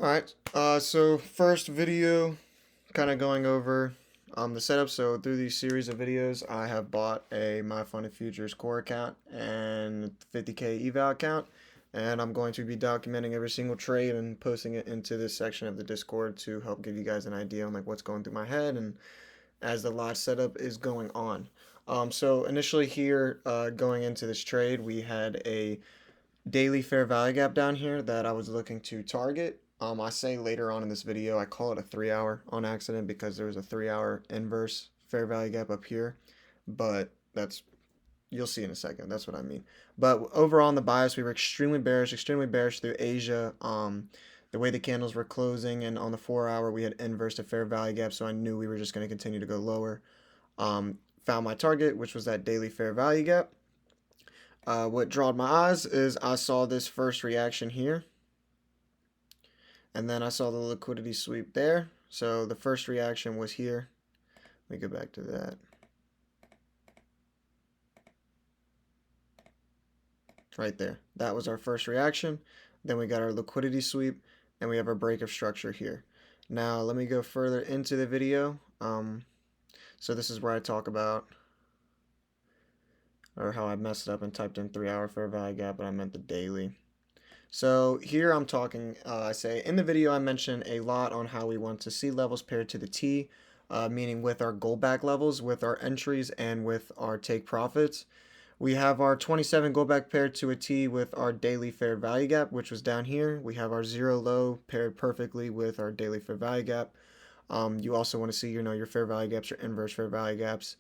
Alright, so first video, kind of going over the setup. So through these series of videos, I have bought a My Funny Futures core account and 50K eval account, and I'm going to be documenting every single trade and posting it into this section of the Discord to help give you guys an idea on like what's going through my head and as the live setup is going on. So initially here, going into this trade, we had a daily fair value gap down here that I was looking to target. I say later on in this video, I call it a 3 hour on accident because there was a 3 hour inverse fair value gap up here, but you'll see in a second. That's what I mean. But overall in the bias, we were extremely bearish through Asia. The way the candles were closing, and on the 4 hour, we had inverse a fair value gap, so I knew we were just going to continue to go lower. Found my target, which was that daily fair value gap. What drawed my eyes is I saw this first reaction here, and then I saw the liquidity sweep there. So the first reaction was here. Let me go back to that. Right there. That was our first reaction. Then we got our liquidity sweep, and we have our break of structure here. Now let me go further into the video. So this is where I talk about, or how I messed up and typed in 3 hour fair value gap, but I meant the daily. So here I'm talking, I say in the video I mentioned a lot on how we want to see levels paired to the T, meaning with our gold back levels, with our entries, and with our take profits. We have our 27 gold back paired to a T with our daily fair value gap, which was down here. We have our 0 low paired perfectly with our daily fair value gap. You also want to see, your fair value gaps, your inverse fair value gaps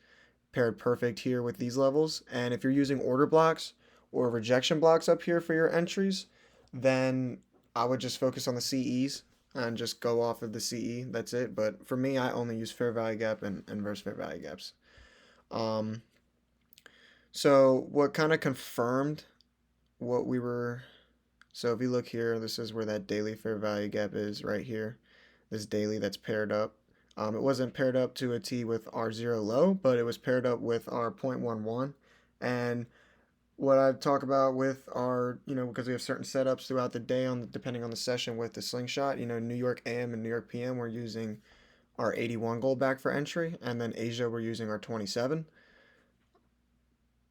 paired perfect here with these levels. And if you're using order blocks or rejection blocks up here for your entries, then I would just focus on the CEs and just go off of the CE. That's it. But for me, I only use fair value gap and inverse fair value gaps. So what kind of confirmed what we were, so if you look here, this is where that daily fair value gap is right here. This daily that's paired up. It wasn't paired up to a T with our 0 low, but it was paired up with our 0.11. And what I talk about with our, because we have certain setups throughout the day depending on the session with the Slingshot, New York AM and New York PM, we're using our 81 gold back for entry, and then Asia, we're using our 27.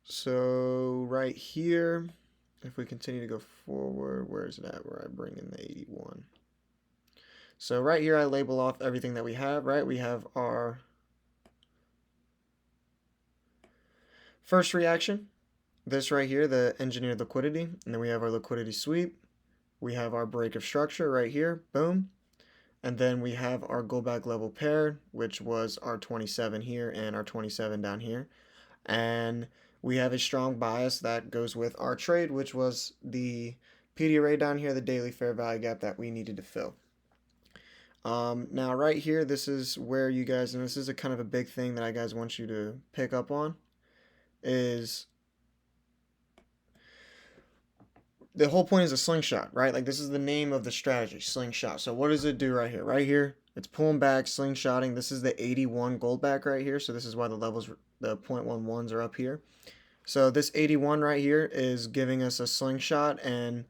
So right here, if we continue to go forward, where is it at where I bring in the 81? So right here, I label off everything that we have, right? We have our first reaction, this right here, the engineered liquidity, and then we have our liquidity sweep. We have our break of structure right here, boom. And then we have our gold back level pair, which was our 27 here and our 27 down here. And we have a strong bias that goes with our trade, which was the PD array down here, the daily fair value gap that we needed to fill. Now right here, this is where you guys, and this is a kind of a big thing that I guys want you to pick up on, is the whole point is a slingshot, right? Like this is the name of the strategy, slingshot. So what does it do right here? Right here, it's pulling back, slingshotting. This is the 81 gold back right here. So this is why the levels, the 0.11s are up here. So this 81 right here is giving us a slingshot and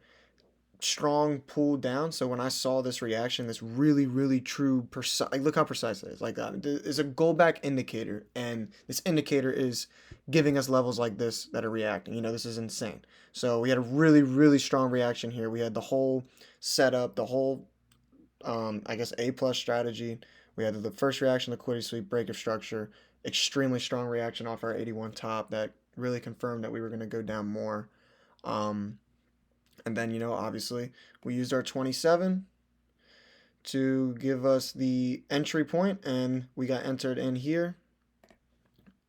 strong pull down. So when I saw this reaction, this really, really true, precise, like look how precise it is. Like it's a gold back indicator, and this indicator is giving us levels like this that are reacting. This is insane. So we had a really, really strong reaction here. We had the whole setup, the whole, I guess, A+ strategy. We had the first reaction, liquidity sweep, break of structure, extremely strong reaction off our 81 top that really confirmed that we were going to go down more. And then, obviously, we used our 27 to give us the entry point, and we got entered in here.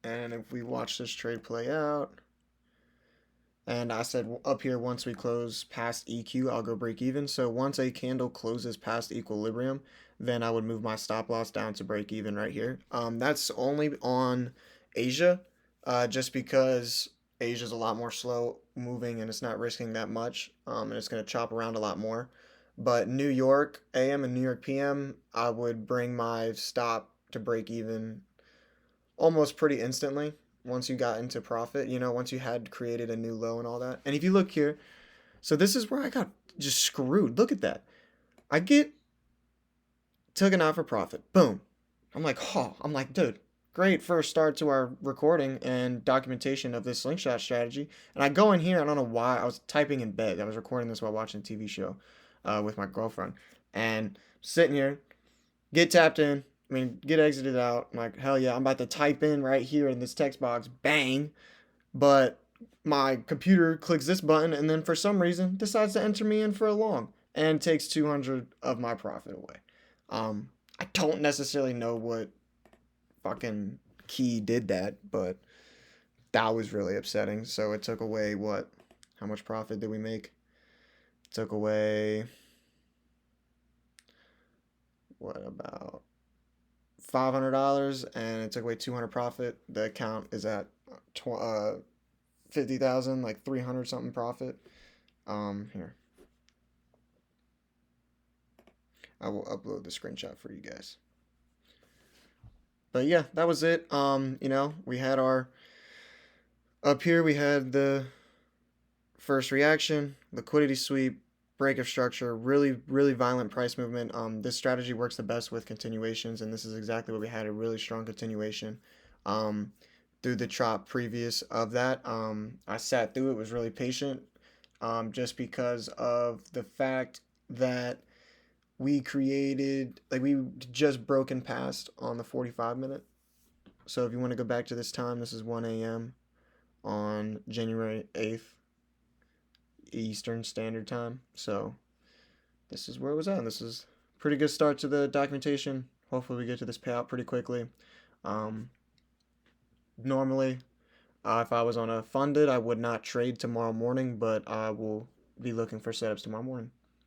And if we watch this trade play out, and I said up here, once we close past EQ, I'll go break even. So once a candle closes past equilibrium, then I would move my stop loss down to break even right here. That's only on Asia, just because Asia's a lot more slow moving and it's not risking that much, and it's going to chop around a lot more. But New York AM and New York PM, I would bring my stop to break even almost pretty instantly once you got into profit, once you had created a new low and all that. And if you look here, so this is where I got just screwed. Look at that. I get Took it out for profit. Boom. I'm like, oh, I'm like, dude, great first start to our recording and documentation of this slingshot strategy. And I go in here, I don't know why, I was typing in bed. I was recording this while watching a TV show with my girlfriend. And sitting here, get tapped in, I mean, get exited out. I'm like, hell yeah, I'm about to type in right here in this text box, bang. But my computer clicks this button and then for some reason decides to enter me in for a long and takes 200 of my profit away. Um, I don't necessarily know what fucking key did that, but that was really upsetting. So it took away what? How much profit did we make? It took away what about $500 and it took away 200 profit. The account is at 50,000, like 300 something profit. Here. I will upload the screenshot for you guys. But yeah, that was it. We had our up here we had the first reaction, liquidity sweep, break of structure, really, really violent price movement. This strategy works the best with continuations, and this is exactly what we had, a really strong continuation. Um, Through the chop previous of that. I sat through it, was really patient, just because of the fact that we just broken past on the 45 minute. So if you want to go back to this time, this is 1 a.m. on January 8th, Eastern Standard Time. So this is where it was at. This is a pretty good start to the documentation. Hopefully we get to this payout pretty quickly. Normally, if I was on a funded, I would not trade tomorrow morning, but I will be looking for setups tomorrow morning.